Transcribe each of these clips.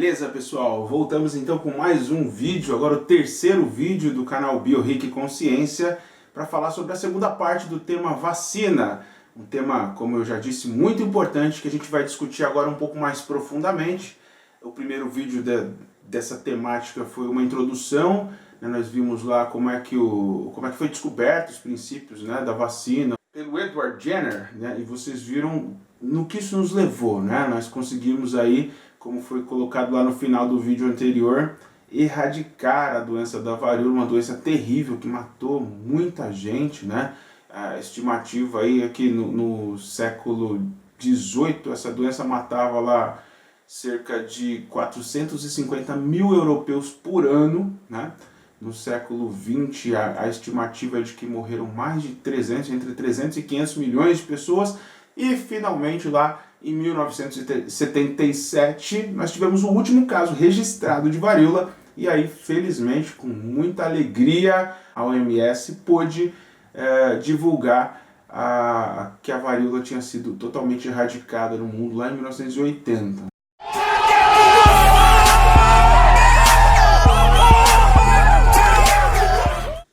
Beleza, pessoal? Voltamos então com mais um vídeo, agora o terceiro vídeo do canal BioRic Consciência, para falar sobre a segunda parte do tema vacina. Um tema, como eu já disse, muito importante, que a gente vai discutir agora um pouco mais profundamente. O primeiro vídeo dessa temática foi uma introdução, né? Nós vimos lá como é que foi descoberto os princípios, né, da vacina pelo Edward Jenner, né? E vocês viram no que isso nos levou, né? Nós conseguimos aí, como foi colocado lá no final do vídeo anterior, erradicar a doença da varíola, uma doença terrível que matou muita gente, né? A estimativa aí é que no século XVIII essa doença matava lá cerca de 450 mil europeus por ano, né? No século XX a estimativa é de que morreram mais de entre 300 e 500 milhões de pessoas. E finalmente lá em 1977 nós tivemos o último caso registrado de varíola, e aí felizmente com muita alegria a OMS pôde divulgar que a varíola tinha sido totalmente erradicada no mundo lá em 1980.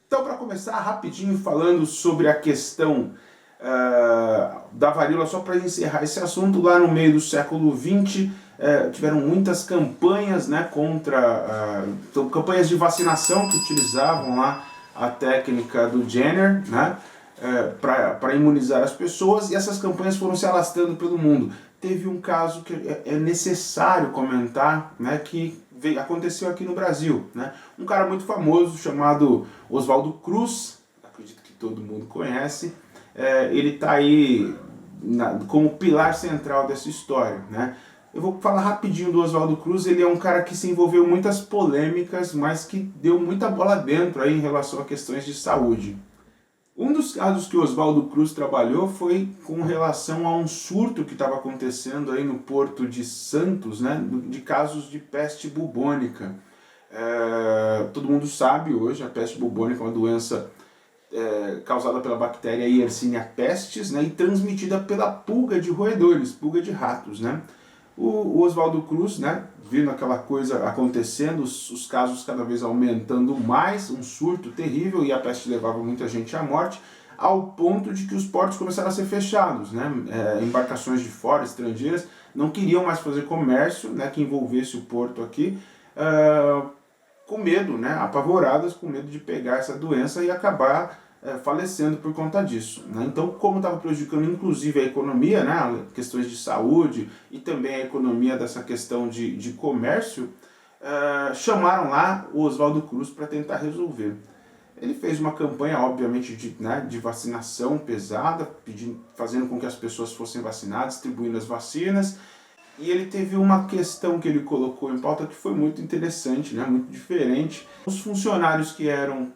Então, para começar rapidinho falando sobre a questão da varíola, só para encerrar esse assunto, lá no meio do século XX tiveram muitas campanhas, né, campanhas de vacinação que utilizavam lá a técnica do Jenner, né, para imunizar as pessoas, e essas campanhas foram se alastrando pelo mundo. Teve um caso que é necessário comentar, né, que aconteceu aqui no Brasil, né? Um cara muito famoso chamado Oswaldo Cruz, acredito que todo mundo conhece. Ele está aí como pilar central dessa história, né? Eu vou falar rapidinho do Oswaldo Cruz. Ele é um cara que se envolveu em muitas polêmicas, mas que deu muita bola dentro aí em relação a questões de saúde. Um dos casos que o Oswaldo Cruz trabalhou foi com relação a um surto que estava acontecendo aí no Porto de Santos, né, de casos de peste bubônica. Todo mundo sabe hoje, a peste bubônica é uma doença causada pela bactéria Yersinia pestis, né, e transmitida pela pulga de roedores, pulga de ratos, né. O Oswaldo Cruz, né, vendo aquela coisa acontecendo, os casos cada vez aumentando mais, um surto terrível, e a peste levava muita gente à morte, ao ponto de que os portos começaram a ser fechados, né, embarcações de fora, estrangeiras, não queriam mais fazer comércio, né, que envolvesse o porto aqui, com medo, né, apavoradas, com medo de pegar essa doença e acabar falecendo por conta disso, né? Então, como estava prejudicando inclusive a economia, né, questões de saúde e também a economia dessa questão de comércio, chamaram lá o Oswaldo Cruz para tentar resolver. Ele fez uma campanha, obviamente, de vacinação pesada, fazendo com que as pessoas fossem vacinadas, distribuindo as vacinas. E ele teve uma questão que ele colocou em pauta que foi muito interessante, né, muito diferente. Os funcionários que eram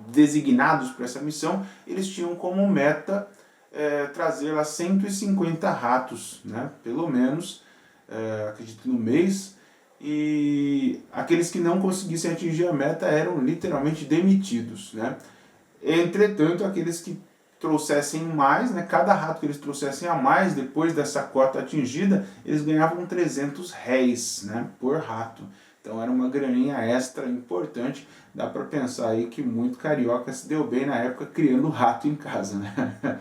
designados para essa missão, eles tinham como meta trazer lá 150 ratos, né, pelo menos, acredito no mês, e aqueles que não conseguissem atingir a meta eram literalmente demitidos, né. Entretanto, aqueles que trouxessem mais, né, cada rato que eles trouxessem a mais depois dessa cota atingida, eles ganhavam 300 réis, né, por rato. Então era uma graninha extra importante. Dá para pensar aí que muito carioca se deu bem na época criando rato em casa, né?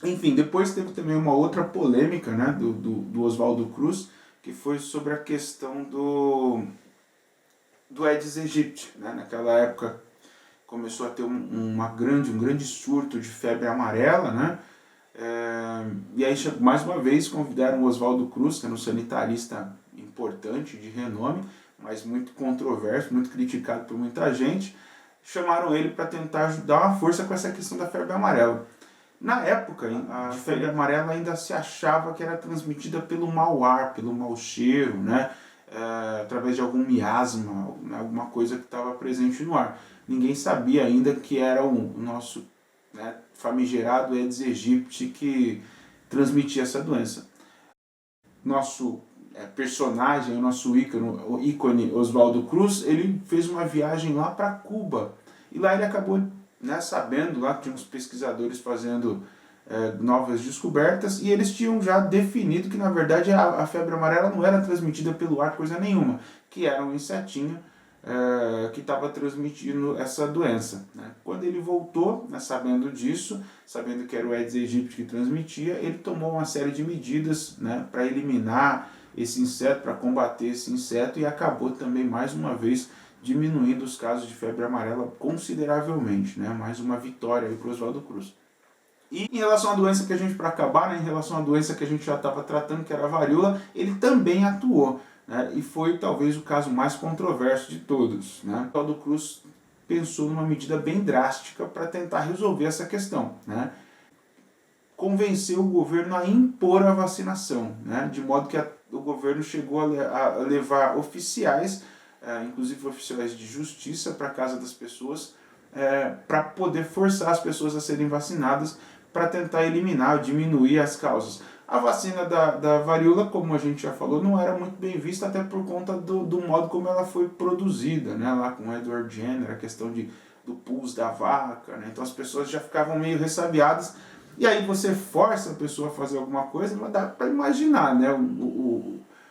Enfim, depois teve também uma outra polêmica, né, do Oswaldo Cruz, que foi sobre a questão do Aedes aegypti, né? Naquela época começou a ter um grande surto de febre amarela, né? E aí, mais uma vez, convidaram o Oswaldo Cruz, que era um sanitarista importante, de renome, mas muito controverso, muito criticado por muita gente. Chamaram ele para tentar ajudar uma força com essa questão da febre amarela. Na época, a febre amarela ainda se achava que era transmitida pelo mau ar, pelo mau cheiro, né? Através de algum miasma, alguma coisa que estava presente no ar. Ninguém sabia ainda que era o nosso, né, famigerado Aedes aegypti que transmitia essa doença. Nosso personagem, o nosso ícone Oswaldo Cruz, ele fez uma viagem lá para Cuba, e lá ele acabou, né, sabendo, lá tinha uns pesquisadores fazendo novas descobertas, e eles tinham já definido que na verdade a febre amarela não era transmitida pelo ar coisa nenhuma, que era um insetinho que estava transmitindo essa doença, né? Quando ele voltou, né, sabendo disso, sabendo que era o Aedes aegypti que transmitia, ele tomou uma série de medidas, né, para eliminar esse inseto, para combater esse inseto, e acabou também mais uma vez diminuindo os casos de febre amarela consideravelmente, né? Mais uma vitória para o Oswaldo Cruz. E em relação à doença que a gente, para acabar, né, em relação à doença que a gente já estava tratando, que era a varíola, ele também atuou, né, e foi talvez o caso mais controverso de todos, né? O Oswaldo Cruz pensou numa medida bem drástica para tentar resolver essa questão, né? Convenceu o governo a impor a vacinação, né? De modo que o governo chegou a levar oficiais, inclusive oficiais de justiça, para a casa das pessoas, para poder forçar as pessoas a serem vacinadas, para tentar eliminar ou diminuir as causas. A vacina da varíola, como a gente já falou, não era muito bem vista, até por conta do modo como ela foi produzida, né? Lá com o Edward Jenner, a questão do pus da vaca, né? Então as pessoas já ficavam meio ressabiadas, e aí você força a pessoa a fazer alguma coisa, mas dá para imaginar, né?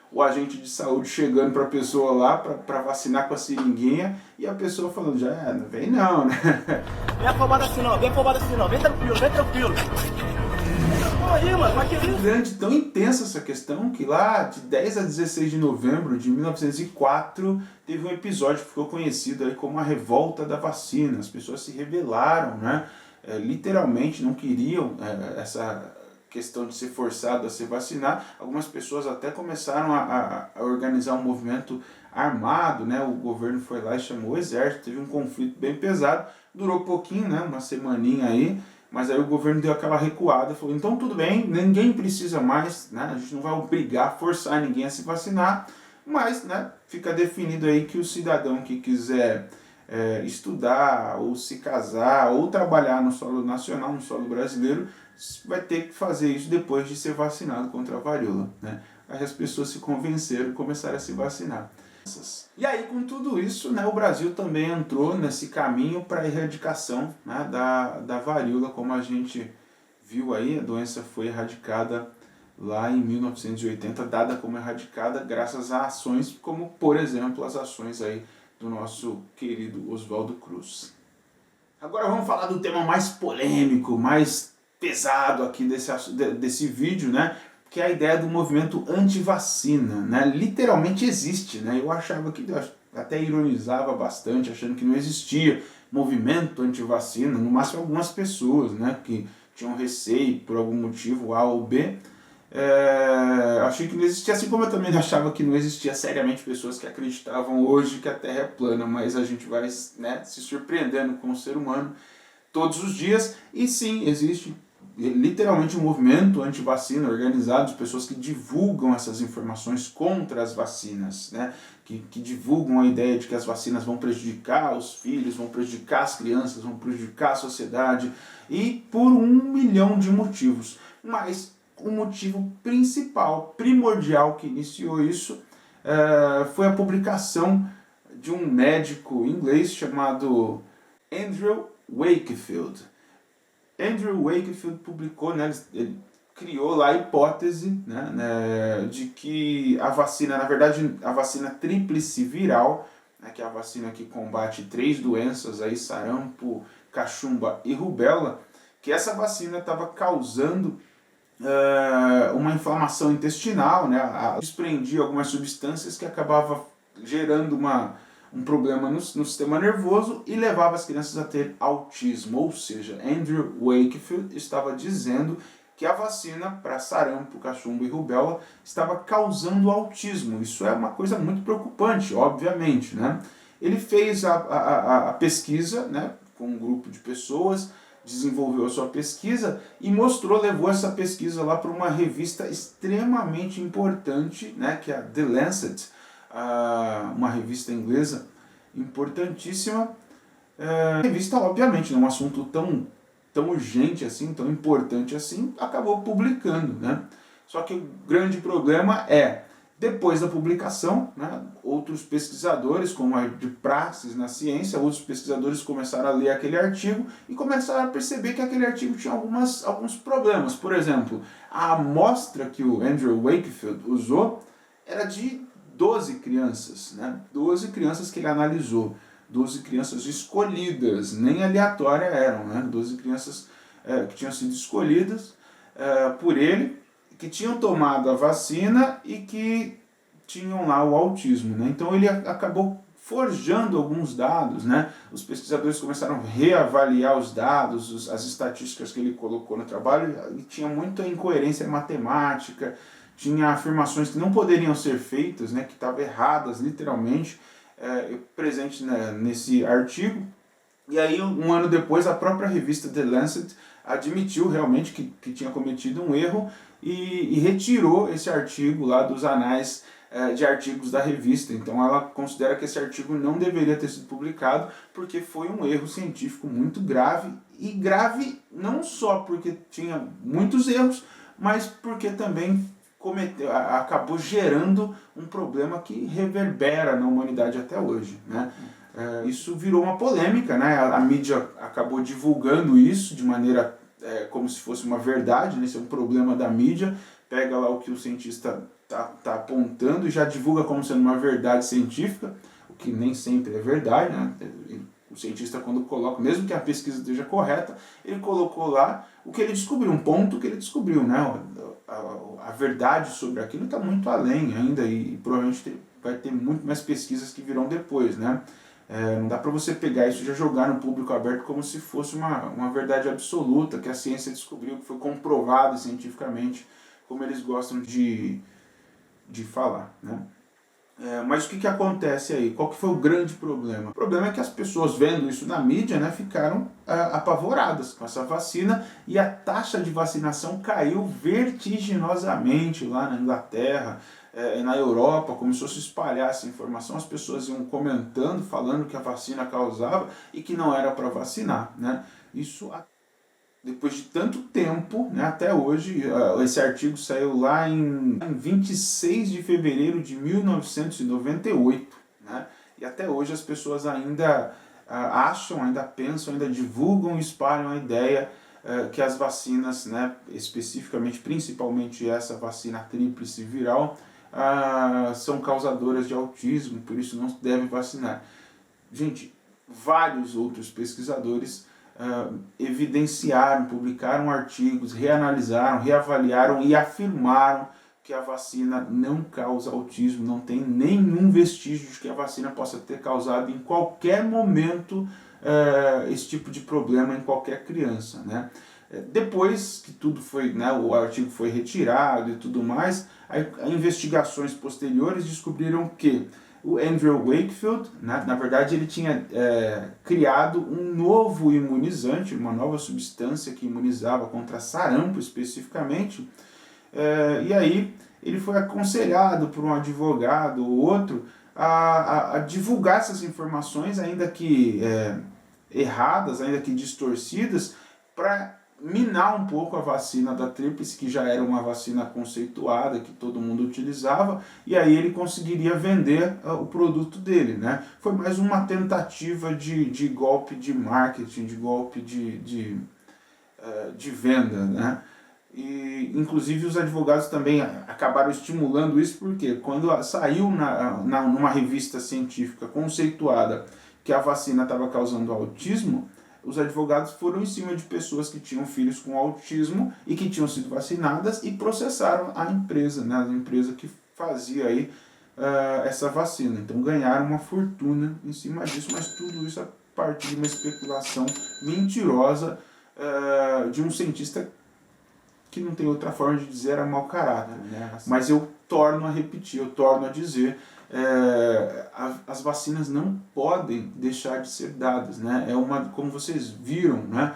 O agente de saúde chegando para a pessoa lá para vacinar com a seringuinha, e a pessoa falando, já não vem não, né? Vem afobado assim não, vem tranquilo. Aí, mano, mas que isso? Grande, tão intensa essa questão, que lá de 10 a 16 de novembro de 1904 teve um episódio que ficou conhecido aí como a revolta da vacina. As pessoas se rebelaram, né? Literalmente não queriam essa questão de ser forçado a se vacinar. Algumas pessoas até começaram a organizar um movimento armado, né? O governo foi lá e chamou o exército, teve um conflito bem pesado, durou pouquinho, né? Uma semaninha aí, mas aí o governo deu aquela recuada, falou, então tudo bem, ninguém precisa mais, né? A gente não vai obrigar, forçar ninguém a se vacinar, mas, né, fica definido aí que o cidadão que quiser estudar, ou se casar, ou trabalhar no solo nacional, no solo brasileiro, vai ter que fazer isso depois de ser vacinado contra a varíola, né? Aí as pessoas se convenceram e começaram a se vacinar. E aí, com tudo isso, né, o Brasil também entrou nesse caminho para a erradicação, né, da varíola, como a gente viu aí, a doença foi erradicada lá em 1980, dada como erradicada graças a ações como, por exemplo, as ações aí do nosso querido Oswaldo Cruz. Agora vamos falar do tema mais polêmico, mais pesado aqui desse vídeo, né? Que é a ideia do movimento anti-vacina, né? Literalmente existe, né? Eu achava que, até ironizava bastante, achando que não existia movimento anti-vacina, no máximo algumas pessoas, né? Que tinham receio por algum motivo A ou B. Achei que não existia, assim como eu também achava que não existia seriamente pessoas que acreditavam hoje que a Terra é plana, mas a gente vai, né, se surpreendendo com o ser humano todos os dias, e sim, existe literalmente um movimento anti-vacina organizado, de pessoas que divulgam essas informações contra as vacinas, né? Que divulgam a ideia de que as vacinas vão prejudicar os filhos, vão prejudicar as crianças, vão prejudicar a sociedade, e por 1 milhão de motivos. Mas o motivo principal, primordial que iniciou isso foi a publicação de um médico inglês chamado Andrew Wakefield. Andrew Wakefield publicou, né, ele criou lá a hipótese, né, de que a vacina, na verdade, a vacina tríplice viral, né, que é a vacina que combate 3 doenças, aí, sarampo, cachumba e rubéola, que essa vacina estava causando uma inflamação intestinal, né, desprendia algumas substâncias que acabava gerando um problema no sistema nervoso e levava as crianças a ter autismo. Ou seja, Andrew Wakefield estava dizendo que a vacina para sarampo, cachumba e rubéola estava causando autismo. Isso é uma coisa muito preocupante, obviamente, né? Ele fez a pesquisa, né, com um grupo de pessoas, desenvolveu a sua pesquisa e levou essa pesquisa lá para uma revista extremamente importante, né, que é a The Lancet, uma revista inglesa importantíssima. Revista, obviamente, um assunto tão urgente assim, tão importante assim, acabou publicando, né? Só que o grande problema é Depois da publicação, né, outros pesquisadores, como é de praxis na ciência, outros pesquisadores começaram a ler aquele artigo e começaram a perceber que aquele artigo tinha alguns problemas. Por exemplo, a amostra que o Andrew Wakefield usou era de 12 crianças, né? 12 crianças que ele analisou, 12 crianças escolhidas, nem aleatórias eram, né? 12 crianças que tinham sido escolhidas por ele, que tinham tomado a vacina e que tinham lá o autismo, né? Então ele acabou forjando alguns dados, né? Os pesquisadores começaram a reavaliar os dados, as estatísticas que ele colocou no trabalho, e tinha muita incoerência matemática, tinha afirmações que não poderiam ser feitas, né? Que estavam erradas, literalmente, presente, né, nesse artigo. E aí, um ano depois, a própria revista The Lancet admitiu realmente que tinha cometido um erro e retirou esse artigo lá dos anais de artigos da revista. Então ela considera que esse artigo não deveria ter sido publicado porque foi um erro científico muito grave, e grave não só porque tinha muitos erros, mas porque também acabou gerando um problema que reverbera na humanidade até hoje, né? Isso virou uma polêmica, né? A mídia acabou divulgando isso de maneira como se fosse uma verdade, né? Isso é um problema da mídia, pega lá o que o cientista tá apontando e já divulga como sendo uma verdade científica, o que nem sempre é verdade, né? O cientista, quando coloca, mesmo que a pesquisa esteja correta, ele colocou lá o que ele descobriu, um ponto que ele descobriu, né? A verdade sobre aquilo está muito além ainda, e provavelmente vai ter muito mais pesquisas que virão depois, né? Não dá para você pegar isso e já jogar no público aberto como se fosse uma verdade absoluta, que a ciência descobriu, que foi comprovado cientificamente, como eles gostam de falar, né? Mas o que acontece aí? Qual que foi o grande problema? O problema é que as pessoas vendo isso na mídia, né, ficaram apavoradas com essa vacina, e a taxa de vacinação caiu vertiginosamente lá na Inglaterra, na Europa. Começou a se espalhar essa informação, as pessoas iam comentando, falando que a vacina causava e que não era para vacinar, né? Isso, depois de tanto tempo, né, até hoje. Esse artigo saiu lá em 26 de fevereiro de 1998, né? E até hoje as pessoas ainda acham, ainda pensam, ainda divulgam e espalham a ideia que as vacinas, né, especificamente, principalmente essa vacina tríplice viral, são causadoras de autismo, por isso não se deve vacinar. Gente, vários outros pesquisadores evidenciaram, publicaram artigos, reanalisaram, reavaliaram e afirmaram que a vacina não causa autismo, não tem nenhum vestígio de que a vacina possa ter causado em qualquer momento esse tipo de problema em qualquer criança, né? Depois que tudo foi, né, o artigo foi retirado e tudo mais, investigações posteriores descobriram que o Andrew Wakefield, né, na verdade, ele tinha criado um novo imunizante, uma nova substância que imunizava contra sarampo especificamente, e aí ele foi aconselhado por um advogado ou outro a divulgar essas informações, ainda que erradas, ainda que distorcidas, para minar um pouco a vacina da tríplice, que já era uma vacina conceituada, que todo mundo utilizava, e aí ele conseguiria vender o produto dele, né? Foi mais uma tentativa de golpe de marketing, de golpe de venda, né? E inclusive os advogados também acabaram estimulando isso, porque quando saiu numa revista científica conceituada que a vacina estava causando autismo, os advogados foram em cima de pessoas que tinham filhos com autismo e que tinham sido vacinadas e processaram a empresa, né, a empresa que fazia aí essa vacina. Então ganharam uma fortuna em cima disso, mas tudo isso a partir de uma especulação mentirosa de um cientista que não tem outra forma de dizer, era mau caráter, né? Mas eu torno a repetir, eu torno a dizer, as vacinas não podem deixar de ser dadas, né? Como vocês viram, né?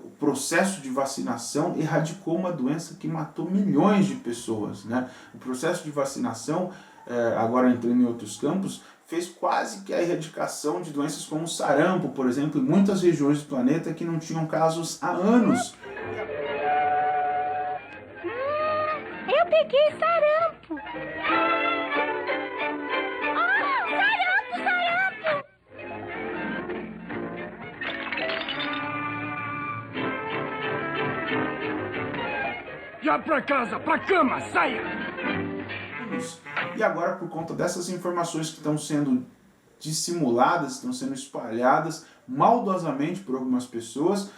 O processo de vacinação erradicou uma doença que matou milhões de pessoas, né? O processo de vacinação, agora entrando em outros campos, fez quase que a erradicação de doenças como o sarampo, por exemplo, em muitas regiões do planeta que não tinham casos há anos. Eu peguei sarampo. sarampo! Ah, sarampo, sarampo! Já pra casa, pra cama, saia! E agora, por conta dessas informações que estão sendo dissimuladas, estão sendo espalhadas maldosamente por algumas pessoas,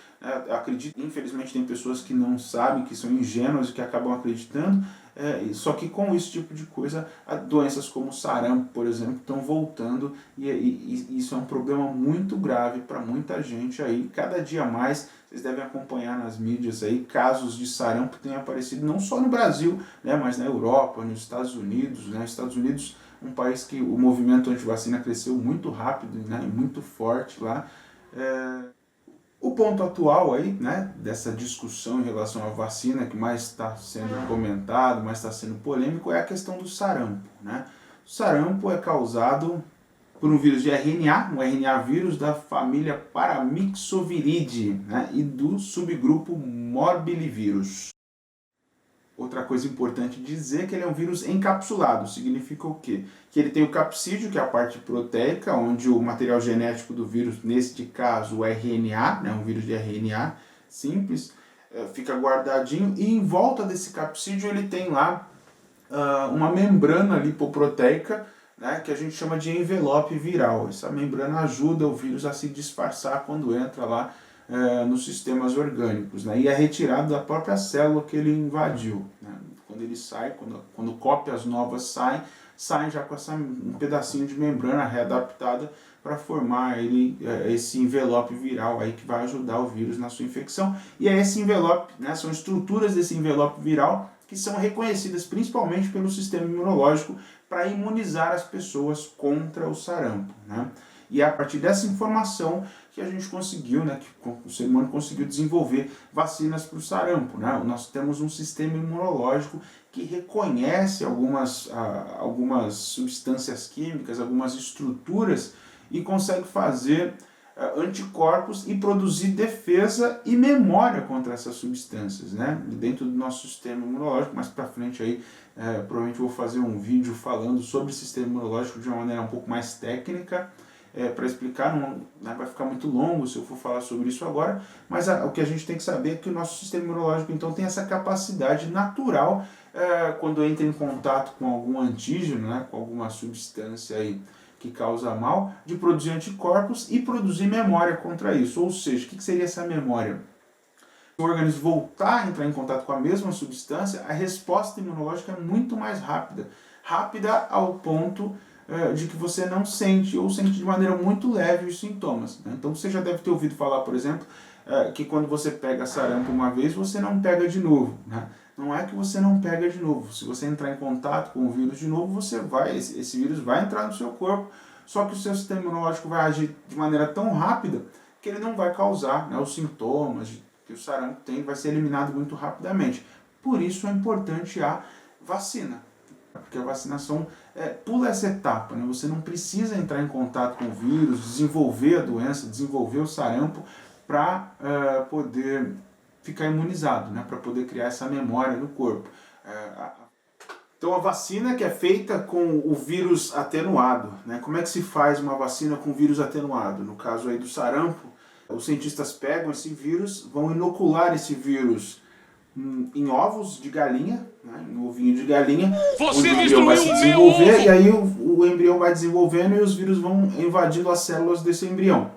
acredito, infelizmente tem pessoas que não sabem, que são ingênuas e que acabam acreditando, só que com esse tipo de coisa, doenças como sarampo, por exemplo, estão voltando e isso é um problema muito grave para muita gente aí. Cada dia mais, vocês devem acompanhar nas mídias aí, casos de sarampo têm aparecido não só no Brasil, né, mas na Europa, nos Estados Unidos, né, Estados Unidos, um país que o movimento anti-vacina cresceu muito rápido, né, muito forte lá. O ponto atual aí, né, dessa discussão em relação à vacina, que mais está sendo comentado, mais está sendo polêmico, é a questão do sarampo, né? O sarampo é causado por um vírus de RNA, um RNA vírus da família Paramyxoviridae, né, e do subgrupo Morbillivirus. Outra coisa importante dizer é que ele é um vírus encapsulado. Significa o quê? Que ele tem o capsídeo, que é a parte proteica, onde o material genético do vírus, neste caso o RNA, né, um vírus de RNA simples, fica guardadinho, e em volta desse capsídeo ele tem lá uma membrana lipoproteica, né, que a gente chama de envelope viral. Essa membrana ajuda o vírus a se disfarçar quando entra lá nos sistemas orgânicos, né, e é retirado da própria célula que ele invadiu, né. Quando ele sai, quando cópias novas saem já com um pedacinho de membrana readaptada para formar esse envelope viral aí que vai ajudar o vírus na sua infecção. E é esse envelope, né, são estruturas desse envelope viral que são reconhecidas principalmente pelo sistema imunológico para imunizar as pessoas contra o sarampo, né. E é a partir dessa informação que a gente conseguiu, né, que o ser humano conseguiu desenvolver vacinas para o sarampo, né? Nós temos um sistema imunológico que reconhece algumas substâncias químicas, algumas estruturas e consegue fazer anticorpos e produzir defesa e memória contra essas substâncias, né? Dentro do nosso sistema imunológico. Mais para frente aí, provavelmente vou fazer um vídeo falando sobre o sistema imunológico de uma maneira um pouco mais técnica, para explicar, não vai ficar muito longo se eu for falar sobre isso agora, mas o que a gente tem que saber é que o nosso sistema imunológico então tem essa capacidade natural, quando entra em contato com algum antígeno, né, com alguma substância aí que causa mal, de produzir anticorpos e produzir memória contra isso. Ou seja, o que seria essa memória? Se o organismo voltar a entrar em contato com a mesma substância, a resposta imunológica é muito mais rápida. Rápida ao ponto de que você não sente, ou sente de maneira muito leve os sintomas, né? Então você já deve ter ouvido falar, por exemplo, que quando você pega sarampo uma vez, você não pega de novo, né? Não é que você não pega de novo. Se você entrar em contato com o vírus de novo, esse vírus vai entrar no seu corpo, só que o seu sistema imunológico vai agir de maneira tão rápida que ele não vai causar, né, os sintomas que o sarampo tem, vai ser eliminado muito rapidamente. Por isso é importante a vacina, porque a vacinação pula essa etapa, né? Você não precisa entrar em contato com o vírus, desenvolver a doença, desenvolver o sarampo para poder ficar imunizado, né? Para poder criar essa memória no corpo. Então a vacina que é feita com o vírus atenuado, né? Como é que se faz uma vacina com vírus atenuado? No caso aí do sarampo, os cientistas pegam esse vírus, vão inocular esse vírus em ovos de galinha, né, em ovinho de galinha, onde o embrião vai se desenvolver, e aí o embrião vai desenvolvendo e os vírus vão invadindo as células desse embrião.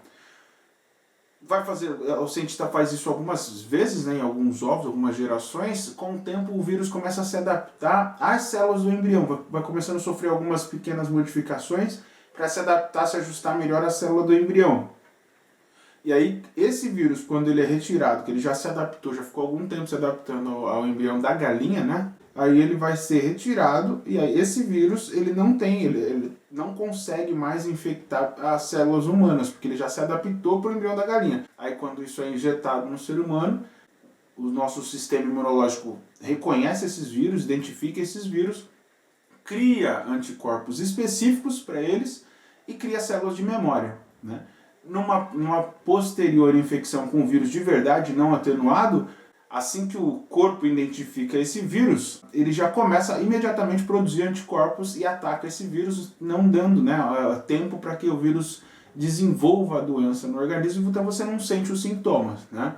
O cientista faz isso algumas vezes, né, em alguns ovos, algumas gerações. Com o tempo o vírus começa a se adaptar às células do embrião, vai começando a sofrer algumas pequenas modificações para se adaptar, se ajustar melhor à célula do embrião. E aí, esse vírus, quando ele é retirado, que ele já se adaptou, já ficou algum tempo se adaptando ao embrião da galinha, né? Aí ele vai ser retirado e aí esse vírus, ele não consegue mais infectar as células humanas, porque ele já se adaptou para o embrião da galinha. Aí quando isso é injetado no ser humano, o nosso sistema imunológico reconhece esses vírus, identifica esses vírus, cria anticorpos específicos para eles e cria células de memória, né? Numa posterior infecção com vírus de verdade não atenuado, Assim que o corpo identifica esse vírus, ele já começa a imediatamente produzir anticorpos e ataca esse vírus, não dando, né, tempo para que o vírus desenvolva a doença no organismo, então você não sente os sintomas, né?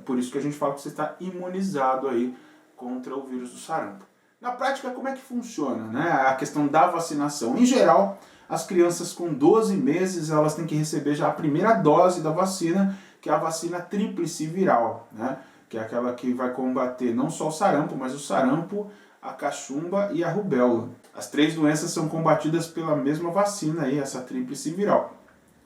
Por isso que a gente fala que você está imunizado aí contra o vírus do sarampo. Na prática, como é que funciona, né, a questão da vacinação? Em geral, as crianças com 12 meses, elas têm que receber já a primeira dose da vacina, que é a vacina tríplice viral, né? Que é aquela que vai combater não só o sarampo, mas o sarampo, a cachumba e a rubéola. As 3 doenças são combatidas pela mesma vacina, aí, essa tríplice viral.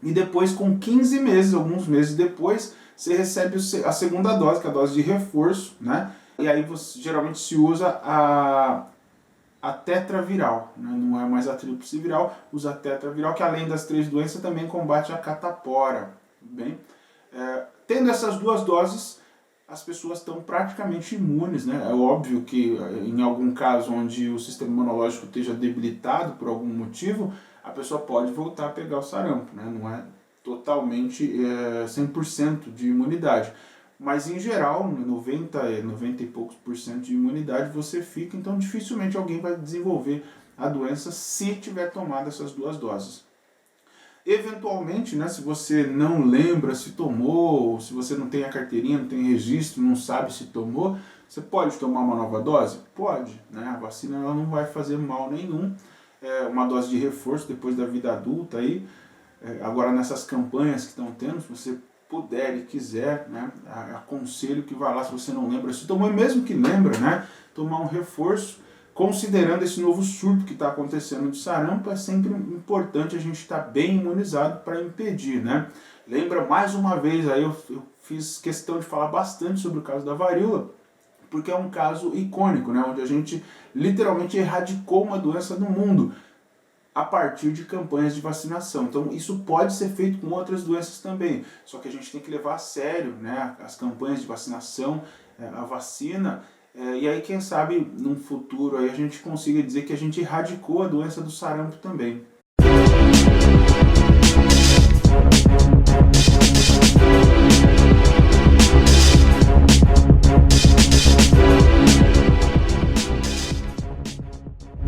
E depois, com 15 meses, alguns meses depois, você recebe a segunda dose, que é a dose de reforço, né? E aí geralmente se usa a tetraviral, né? Não é mais a tríplice viral, usa a tetraviral, que além das 3 doenças também combate a catapora. Bem, tendo essas 2 doses, as pessoas estão praticamente imunes, né? É óbvio que em algum caso onde o sistema imunológico esteja debilitado por algum motivo, a pessoa pode voltar a pegar o sarampo, né? Não é totalmente 100% de imunidade. Mas em geral, 90 e poucos % de imunidade você fica, então dificilmente alguém vai desenvolver a doença se tiver tomado essas 2 doses. Eventualmente, né, se você não lembra se tomou, ou se você não tem a carteirinha, não tem registro, não sabe se tomou, você pode tomar uma nova dose? Pode, né? A vacina ela não vai fazer mal nenhum. Uma dose de reforço depois da vida adulta aí. Agora nessas campanhas que estão tendo, se você puder e quiser, né, aconselho que vá lá se você não lembra se tomou, e mesmo que lembra, né, tomar um reforço. Considerando esse novo surto que está acontecendo de sarampo, é sempre importante a gente estar bem imunizado para impedir, né? Lembra, mais uma vez, aí eu fiz questão de falar bastante sobre o caso da varíola, porque é um caso icônico, né? Onde a gente literalmente erradicou uma doença do mundo a partir de campanhas de vacinação. Então isso pode ser feito com outras doenças também, só que a gente tem que levar a sério, né, as campanhas de vacinação, a vacina. E aí, quem sabe, num futuro aí a gente consiga dizer que a gente erradicou a doença do sarampo também.